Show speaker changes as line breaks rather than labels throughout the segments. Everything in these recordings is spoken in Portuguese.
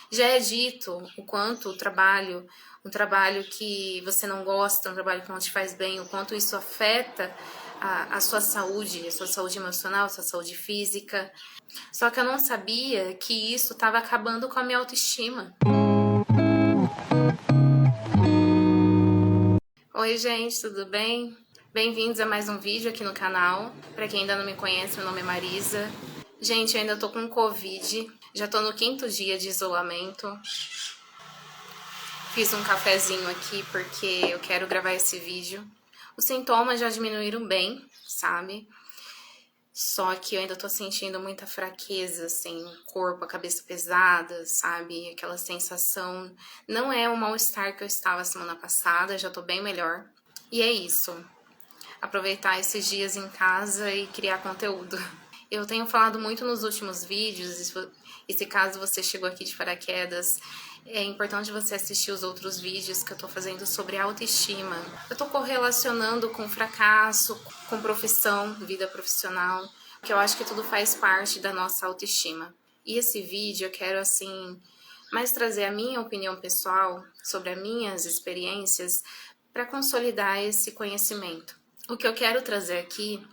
Já é dito o quanto um trabalho que você não gosta, um trabalho que não te faz bem, o quanto isso afeta a sua saúde emocional, a sua saúde física. Só que eu não sabia que isso estava acabando com a minha autoestima. Oi, gente, tudo bem? Bem-vindos a mais um vídeo aqui no canal. Para quem ainda não me conhece, meu nome é Marisa. Gente, eu ainda tô com Covid, já tô no 5º dia de isolamento. Fiz um cafezinho aqui porque eu quero gravar esse vídeo. Os sintomas já diminuíram bem, sabe? Só que eu ainda tô sentindo muita fraqueza, assim, o corpo, a cabeça pesada, sabe? Aquela sensação. Não é o mal-estar que eu estava semana passada, já tô bem melhor. E é isso. Aproveitar esses dias em casa e criar conteúdo. Eu tenho falado muito nos últimos vídeos, e se caso você chegou aqui de paraquedas, é importante você assistir os outros vídeos que eu tô fazendo sobre autoestima. Eu tô correlacionando com fracasso, com profissão, vida profissional, que eu acho que tudo faz parte da nossa autoestima. E esse vídeo eu quero, assim, mais trazer a minha opinião pessoal sobre as minhas experiências para consolidar esse conhecimento. O que eu quero trazer aqui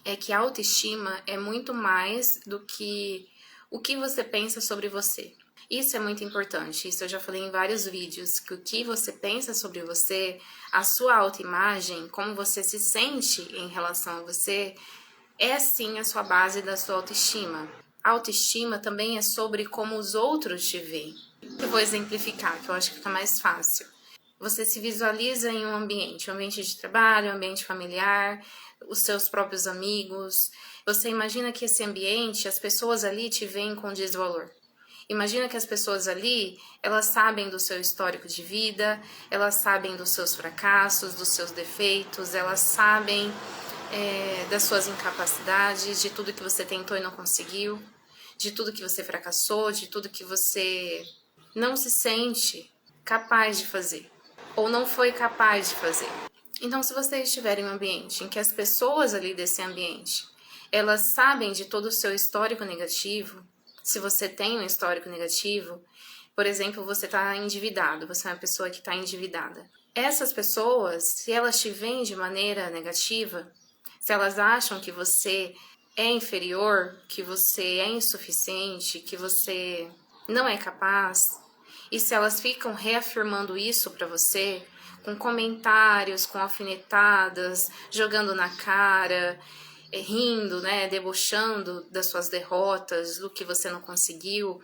é que a autoestima é muito mais do que o que você pensa sobre você. Isso é muito importante, isso eu já falei em vários vídeos, que o que você pensa sobre você, a sua autoimagem, como você se sente em relação a você, é sim a sua base da sua autoestima. A autoestima também é sobre como os outros te veem. Eu vou exemplificar, que eu acho que fica mais fácil. Você se visualiza em um ambiente de trabalho, um ambiente familiar, os seus próprios amigos. Você imagina que esse ambiente, as pessoas ali te veem com desvalor. Imagina que as pessoas ali, elas sabem do seu histórico de vida, elas sabem dos seus fracassos, dos seus defeitos, elas sabem das suas incapacidades, de tudo que você tentou e não conseguiu, de tudo que você fracassou, de tudo que você não se sente capaz de fazer ou não foi capaz de fazer. Então, se você estiver em um ambiente em que as pessoas ali desse ambiente, elas sabem de todo o seu histórico negativo, se você tem um histórico negativo, por exemplo, você está endividado, você é uma pessoa que está endividada. Essas pessoas, se elas te veem de maneira negativa, se elas acham que você é inferior, que você é insuficiente, que você não é capaz, e se elas ficam reafirmando isso para você, com comentários, com alfinetadas, jogando na cara, rindo, né, debochando das suas derrotas, do que você não conseguiu.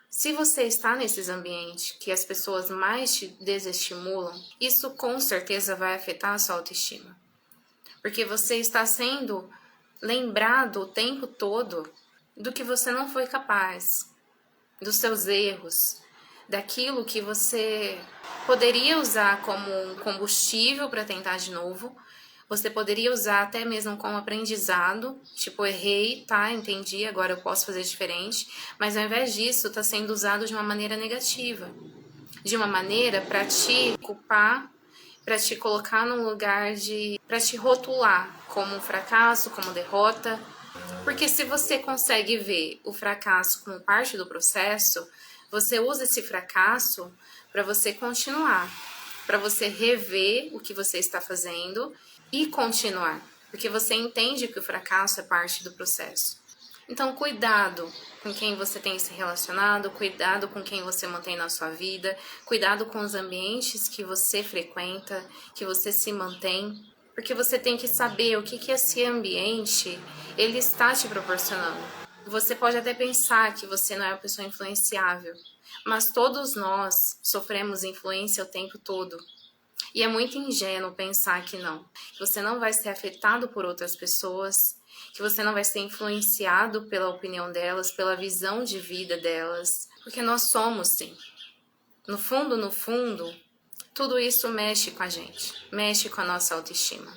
Se você está nesses ambientes que as pessoas mais te desestimulam, isso com certeza vai afetar a sua autoestima. Porque você está sendo lembrado o tempo todo do que você não foi capaz, dos seus erros, daquilo que você poderia usar como um combustível para tentar de novo. Você poderia usar até mesmo como aprendizado, tipo, errei, tá, entendi, agora eu posso fazer diferente, mas ao invés disso, está sendo usado de uma maneira negativa, de uma maneira para te culpar, para te colocar num lugar para te rotular como um fracasso, como derrota. Porque se você consegue ver o fracasso como parte do processo, você usa esse fracasso para você continuar, para você rever o que você está fazendo e continuar, porque você entende que o fracasso é parte do processo. Então, cuidado com quem você tem se relacionado, cuidado com quem você mantém na sua vida, cuidado com os ambientes que você frequenta, que você se mantém, porque você tem que saber o que esse ambiente ele está te proporcionando. Você pode até pensar que você não é uma pessoa influenciável, mas todos nós sofremos influência o tempo todo. E é muito ingênuo pensar que não. Que você não vai ser afetado por outras pessoas, que você não vai ser influenciado pela opinião delas, pela visão de vida delas. Porque nós somos, sim. No fundo, tudo isso mexe com a gente, mexe com a nossa autoestima.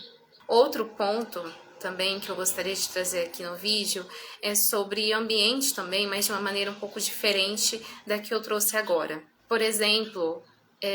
Outro ponto também que eu gostaria de trazer aqui no vídeo é sobre ambiente também, mas de uma maneira um pouco diferente da que eu trouxe agora. Por exemplo,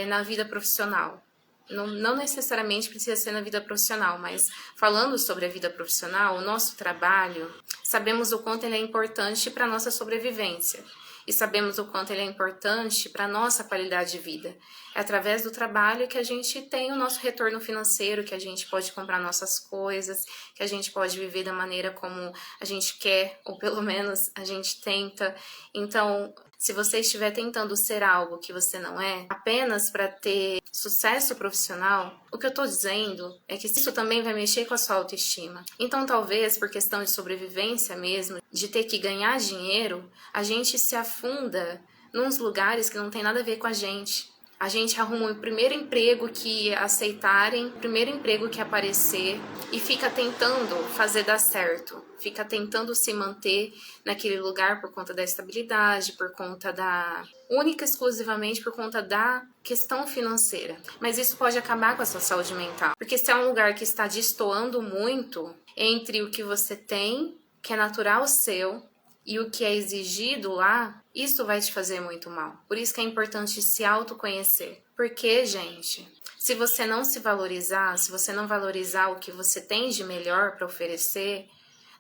na vida profissional. Não necessariamente precisa ser na vida profissional, mas falando sobre a vida profissional, o nosso trabalho, sabemos o quanto ele é importante para a nossa sobrevivência. e sabemos o quanto ele é importante para a nossa qualidade de vida. É através do trabalho que a gente tem o nosso retorno financeiro, que a gente pode comprar nossas coisas, que a gente pode viver da maneira como a gente quer, ou pelo menos a gente tenta. Então, se você estiver tentando ser algo que você não é, apenas para ter sucesso profissional, o que eu tô dizendo é que isso também vai mexer com a sua autoestima. Então, talvez, por questão de sobrevivência mesmo, de ter que ganhar dinheiro, a gente se afunda nos lugares que não tem nada a ver com a gente. A gente arruma o primeiro emprego que aceitarem, o primeiro emprego que aparecer e fica tentando fazer dar certo. Fica tentando se manter naquele lugar por conta da estabilidade, por conta da... única e exclusivamente por conta da questão financeira. Mas isso pode acabar com a sua saúde mental. Porque se é um lugar que está destoando muito entre o que você tem, que é natural seu, e o que é exigido lá, isso vai te fazer muito mal. Por isso que é importante se autoconhecer. Porque, gente, se você não se valorizar, se você não valorizar o que você tem de melhor para oferecer,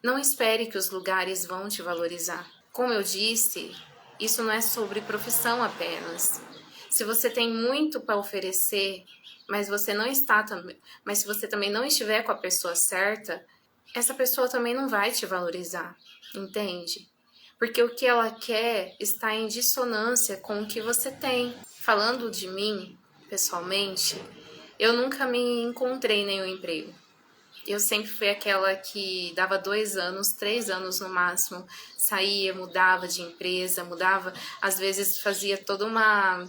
não espere que os lugares vão te valorizar. Como eu disse, isso não é sobre profissão apenas. Se você tem muito para oferecer, mas você não está, mas se você também não estiver com a pessoa certa, essa pessoa também não vai te valorizar, entende? Porque o que ela quer está em dissonância com o que você tem. Falando de mim, pessoalmente, eu nunca me encontrei em nenhum emprego. Eu sempre fui aquela que dava 2 anos, 3 anos no máximo, saía, mudava de empresa, mudava, às vezes fazia toda uma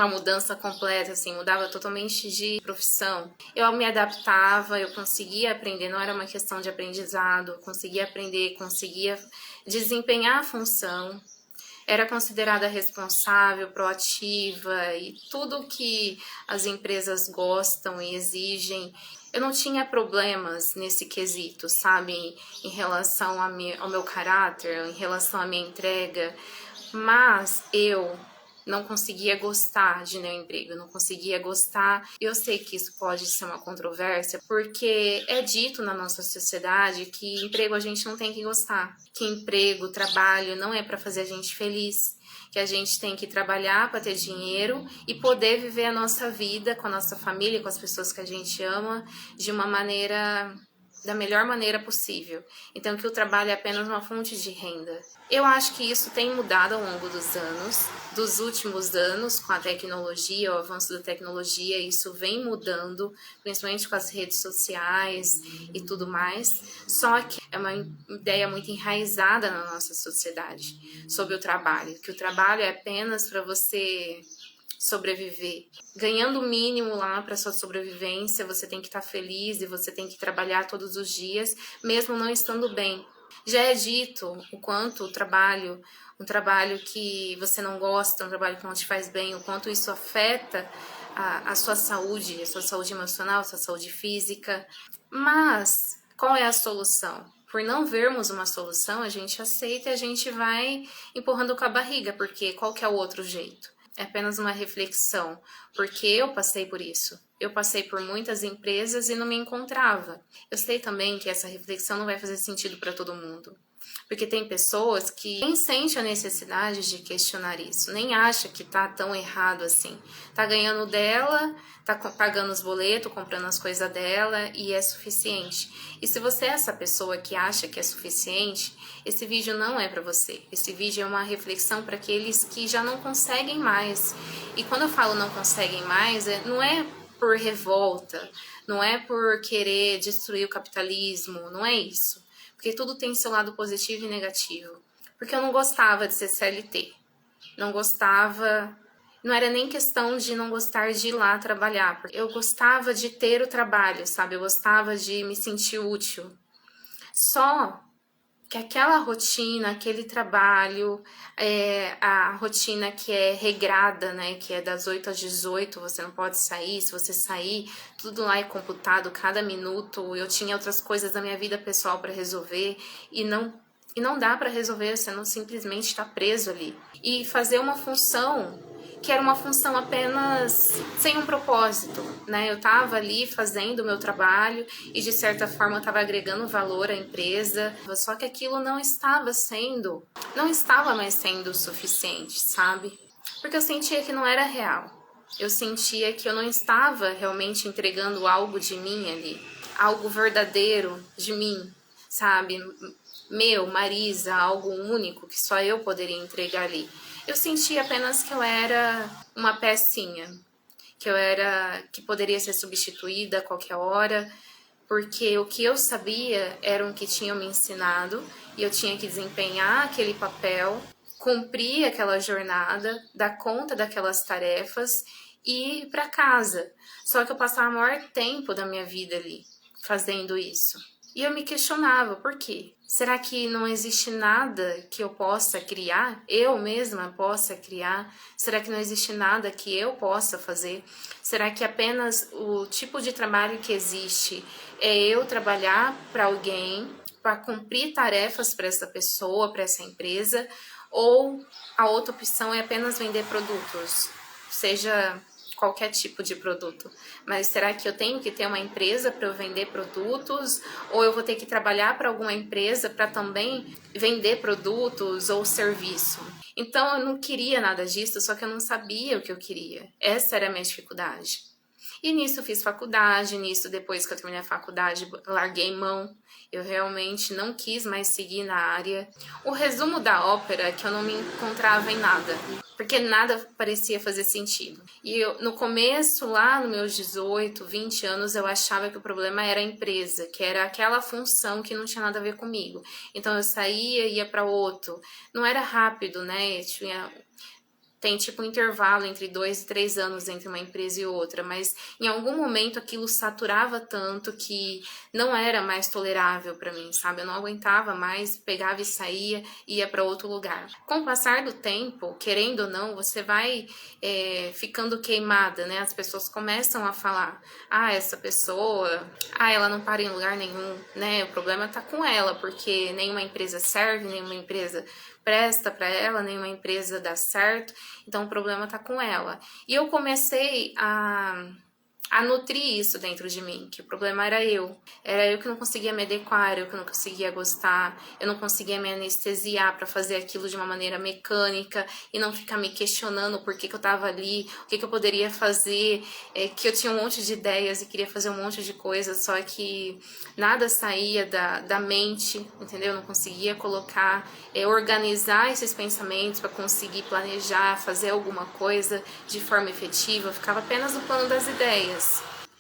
mudança completa, assim, mudava totalmente de profissão. Eu me adaptava, eu conseguia aprender, não era uma questão de aprendizado, eu conseguia aprender, conseguia desempenhar a função, era considerada responsável, proativa e tudo que as empresas gostam e exigem. Eu não tinha problemas nesse quesito, sabe, em relação ao meu caráter, em relação à minha entrega, mas eu não conseguia gostar de meu emprego, eu não conseguia gostar. Eu sei que isso pode ser uma controvérsia, porque é dito na nossa sociedade que emprego a gente não tem que gostar, que emprego, trabalho não é para fazer a gente feliz, que a gente tem que trabalhar para ter dinheiro e poder viver a nossa vida com a nossa família, com as pessoas que a gente ama, de uma maneira... da melhor maneira possível. Então, que o trabalho é apenas uma fonte de renda. Eu acho que isso tem mudado ao longo dos anos, dos últimos anos, com a tecnologia, o avanço da tecnologia, isso vem mudando, principalmente com as redes sociais e tudo mais. Só que é uma ideia muito enraizada na nossa sociedade sobre o trabalho, que o trabalho é apenas para você sobreviver. Ganhando o mínimo lá para sua sobrevivência, você tem que estar feliz e você tem que trabalhar todos os dias, mesmo não estando bem. Já é dito o quanto o trabalho, um trabalho que você não gosta, um trabalho que não te faz bem, o quanto isso afeta a sua saúde emocional, a sua saúde física. Mas qual é a solução? Por não vermos uma solução, a gente aceita e a gente vai empurrando com a barriga, porque qual que é o outro jeito? É apenas uma reflexão, porque eu passei por isso. Eu passei por muitas empresas e não me encontrava. Eu sei também que essa reflexão não vai fazer sentido para todo mundo. Porque tem pessoas que nem sentem a necessidade de questionar isso, nem acha que tá tão errado assim. Tá ganhando dela, tá pagando os boletos, comprando as coisas dela e é suficiente. E se você é essa pessoa que acha que é suficiente, esse vídeo não é para você. Esse vídeo é uma reflexão para aqueles que já não conseguem mais. E quando eu falo não conseguem mais, não é por revolta, não é por querer destruir o capitalismo, não é isso. Porque tudo tem seu lado positivo e negativo. Porque eu não gostava de ser CLT. Não gostava... Não era nem questão de não gostar de ir lá trabalhar. Porque eu gostava de ter o trabalho, sabe? Eu gostava de me sentir útil. Só que aquela rotina, aquele trabalho, a rotina que é regrada, né, que é das 8 às 18, você não pode sair, se você sair, tudo lá é computado, cada minuto. Eu tinha outras coisas da minha vida pessoal para resolver e não dá para resolver, você não simplesmente está preso ali. E fazer uma função que era uma função apenas sem um propósito, né? Eu tava ali fazendo o meu trabalho e de certa forma eu tava agregando valor à empresa, só que aquilo não estava mais sendo o suficiente, sabe? Porque eu sentia que não era real. Eu sentia que eu não estava realmente entregando algo de mim ali, algo verdadeiro de mim, sabe? Meu, Marisa, algo único que só eu poderia entregar ali. Eu sentia apenas que eu era uma pecinha, que poderia ser substituída a qualquer hora, porque o que eu sabia era o que tinham me ensinado e eu tinha que desempenhar aquele papel, cumprir aquela jornada, dar conta daquelas tarefas e ir para casa. Só que eu passava o maior tempo da minha vida ali fazendo isso. E eu me questionava, por quê? Será que não existe nada que eu possa criar? Eu mesma possa criar? Será que não existe nada que eu possa fazer? Será que apenas o tipo de trabalho que existe é eu trabalhar para alguém, para cumprir tarefas para essa pessoa, para essa empresa? Ou a outra opção é apenas vender produtos? Seja qualquer tipo de produto. Mas será que eu tenho que ter uma empresa para eu vender produtos? Ou eu vou ter que trabalhar para alguma empresa para também vender produtos ou serviço? Então eu não queria nada disso, só que eu não sabia o que eu queria. Essa era a minha dificuldade. E nisso eu fiz faculdade, depois que eu terminei a faculdade, larguei mão. Eu realmente não quis mais seguir na área. O resumo da ópera é que eu não me encontrava em nada, porque nada parecia fazer sentido. E no começo, lá nos meus 18, 20 anos, eu achava que o problema era a empresa, que era aquela função que não tinha nada a ver comigo. Então eu saía e ia para outro. Não era rápido, né? Tem tipo um intervalo entre 2 e 3 anos entre uma empresa e outra, mas em algum momento aquilo saturava tanto que não era mais tolerável para mim, sabe? Eu não aguentava mais, pegava e saía, ia para outro lugar. Com o passar do tempo, querendo ou não, você vai ficando queimada, né? As pessoas começam a falar, essa pessoa, ela não para em lugar nenhum, né? O problema tá com ela, porque nenhuma empresa serve, nenhuma empresa presta para ela, nenhuma empresa dá certo, então o problema tá com ela. E eu comecei a nutrir isso dentro de mim, que o problema era eu que não conseguia me adequar, eu que não conseguia gostar, eu não conseguia me anestesiar para fazer aquilo de uma maneira mecânica e não ficar me questionando por que eu tava ali, o que eu poderia fazer, que eu tinha um monte de ideias e queria fazer um monte de coisas, só que nada saía da mente, entendeu? Eu não conseguia colocar, organizar esses pensamentos para conseguir planejar, fazer alguma coisa de forma efetiva, eu ficava apenas no plano das ideias.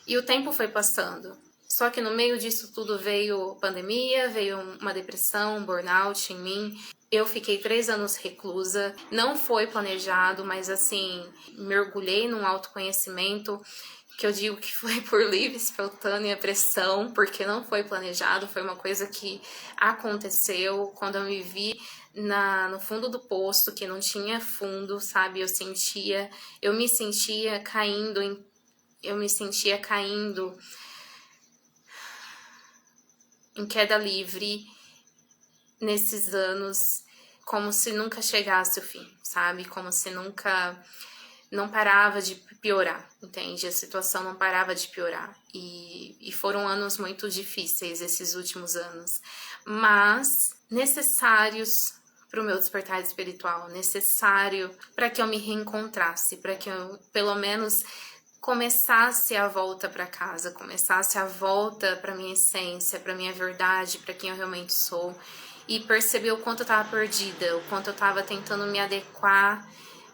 E o tempo foi passando. Só que no meio disso tudo veio pandemia, veio uma depressão, um burnout em mim. Eu fiquei 3 anos reclusa. Não foi planejado, mas assim, mergulhei num autoconhecimento que eu digo que foi por livre, espontânea pressão, porque não foi planejado, foi uma coisa que aconteceu quando eu me vi no fundo do poço, que não tinha fundo, sabe? Eu me sentia caindo em queda livre nesses anos, como se nunca chegasse o fim, sabe? Como se não parava de piorar, entende? A situação não parava de piorar. E foram anos muito difíceis, esses últimos anos, mas necessários para o meu despertar espiritual, necessário para que eu me reencontrasse, para que eu, pelo menos, começasse a volta para casa, começasse a volta para minha essência, para minha verdade, para quem eu realmente sou, e perceber o quanto eu estava perdida, o quanto eu estava tentando me adequar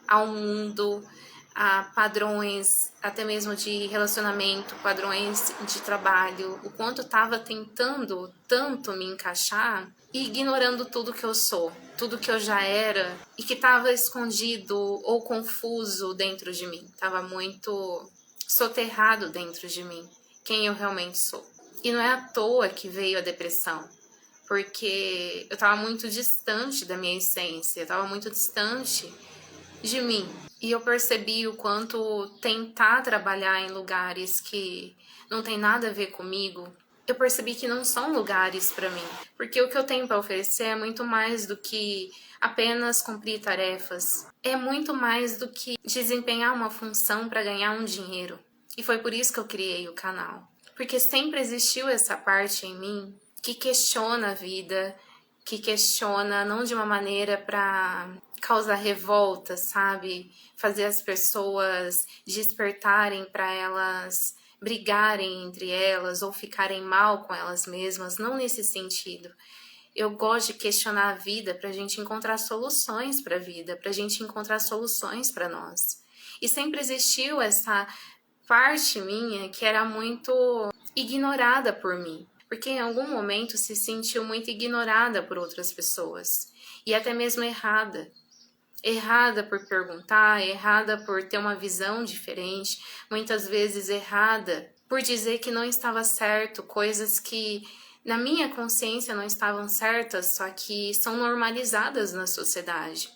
ao mundo, a padrões, até mesmo de relacionamento, padrões de trabalho, o quanto eu estava tentando tanto me encaixar e ignorando tudo que eu sou, tudo que eu já era e que estava escondido ou confuso dentro de mim, estava muito soterrado dentro de mim, quem eu realmente sou. E não é à toa que veio a depressão, porque eu estava muito distante da minha essência, eu estava muito distante de mim. E eu percebi o quanto tentar trabalhar em lugares que não tem nada a ver comigo eu percebi que não são lugares para mim, porque o que eu tenho para oferecer é muito mais do que apenas cumprir tarefas, é muito mais do que desempenhar uma função para ganhar um dinheiro. E foi por isso que eu criei o canal, porque sempre existiu essa parte em mim que questiona a vida, que questiona não de uma maneira para causar revolta, sabe? Fazer as pessoas despertarem para elas brigarem entre elas ou ficarem mal com elas mesmas, não nesse sentido. Eu gosto de questionar a vida para a gente encontrar soluções para a vida, para a gente encontrar soluções para nós. E sempre existiu essa parte minha que era muito ignorada por mim, porque em algum momento se sentiu muito ignorada por outras pessoas e até mesmo errada. Errada por perguntar, errada por ter uma visão diferente, muitas vezes errada por dizer que não estava certo, coisas que na minha consciência não estavam certas, só que são normalizadas na sociedade.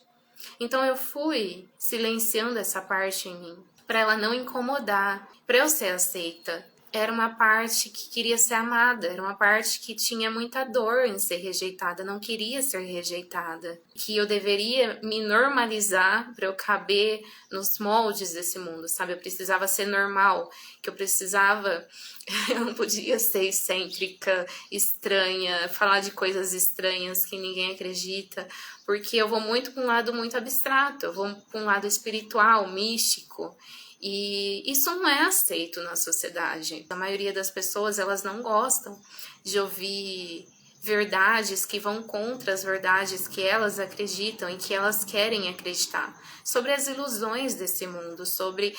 Então eu fui silenciando essa parte em mim, para ela não incomodar, para eu ser aceita. Era uma parte que queria ser amada, era uma parte que tinha muita dor em ser rejeitada, não queria ser rejeitada. Que eu deveria me normalizar para eu caber nos moldes desse mundo, sabe? Eu precisava ser normal, que eu precisava... Eu não podia ser excêntrica, estranha, falar de coisas estranhas que ninguém acredita, porque eu vou muito para um lado muito abstrato, eu vou para um lado espiritual, místico. E isso não é aceito na sociedade. A maioria das pessoas, elas não gostam de ouvir verdades que vão contra as verdades que elas acreditam e que elas querem acreditar. Sobre as ilusões desse mundo, sobre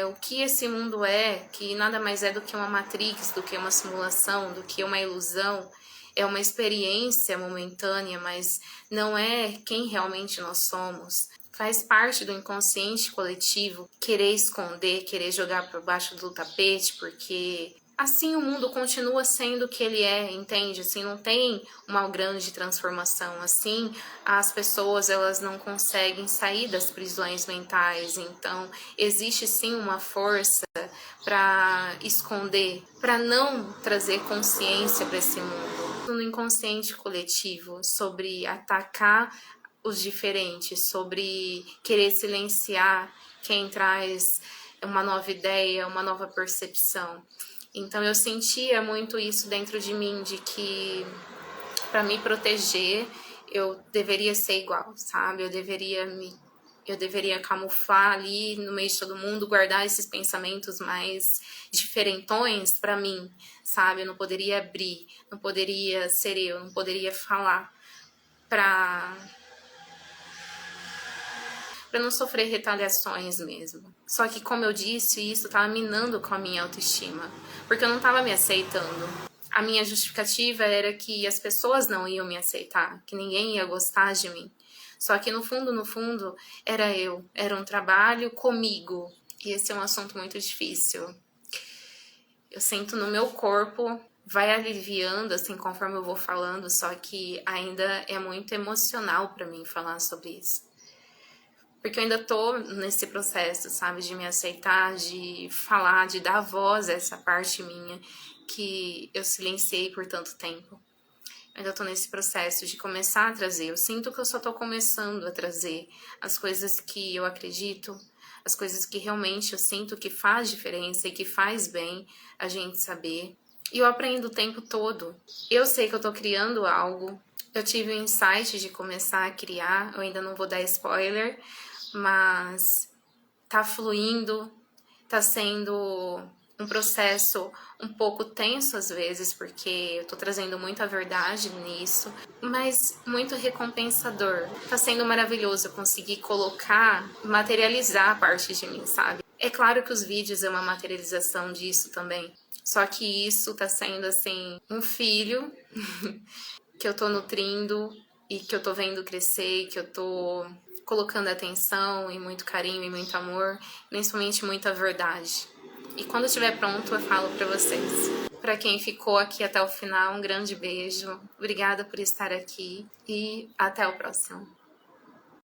o que esse mundo é, que nada mais é do que uma matrix, do que uma simulação, do que uma ilusão. É uma experiência momentânea, mas não é quem realmente nós somos. Faz parte do inconsciente coletivo querer esconder, querer jogar por baixo do tapete, porque assim o mundo continua sendo o que ele é, entende? Assim, não tem uma grande transformação. Assim, as pessoas elas não conseguem sair das prisões mentais. Então, existe sim uma força para esconder, para não trazer consciência para esse mundo. No inconsciente coletivo, sobre atacar os diferentes, sobre querer silenciar quem traz uma nova ideia, uma nova percepção. Então eu sentia muito isso dentro de mim, de que para me proteger eu deveria ser igual, sabe? Eu deveria camuflar ali no meio de todo mundo, guardar esses pensamentos mais diferentões para mim, sabe? Eu não poderia abrir, não poderia ser eu, não poderia falar para não sofrer retaliações mesmo. Só que, como eu disse, isso estava minando com a minha autoestima, porque eu não estava me aceitando. A minha justificativa era que as pessoas não iam me aceitar, que ninguém ia gostar de mim. Só que no fundo, era um trabalho comigo. E esse é um assunto muito difícil. Eu sinto no meu corpo, vai aliviando assim conforme eu vou falando, só que ainda é muito emocional para mim falar sobre isso. Porque eu ainda tô nesse processo, sabe, de me aceitar, de falar, de dar voz a essa parte minha que eu silenciei por tanto tempo. Eu ainda tô nesse processo de começar a trazer. Eu sinto que eu só tô começando a trazer as coisas que eu acredito, as coisas que realmente eu sinto que faz diferença e que faz bem a gente saber. E eu aprendo o tempo todo. Eu sei que eu tô criando algo. Eu tive o insight de começar a criar, eu ainda não vou dar spoiler, mas tá fluindo, tá sendo um processo um pouco tenso às vezes, porque eu tô trazendo muita verdade nisso, mas muito recompensador. Tá sendo maravilhoso conseguir colocar, materializar a parte de mim, sabe? É claro que os vídeos é uma materialização disso também, só que isso tá sendo assim, um filho que eu tô nutrindo e que eu tô vendo crescer, que eu tô colocando atenção e muito carinho e muito amor, principalmente muita verdade. E quando estiver pronto, eu falo pra vocês. Pra quem ficou aqui até o final, um grande beijo. Obrigada por estar aqui e até o próximo.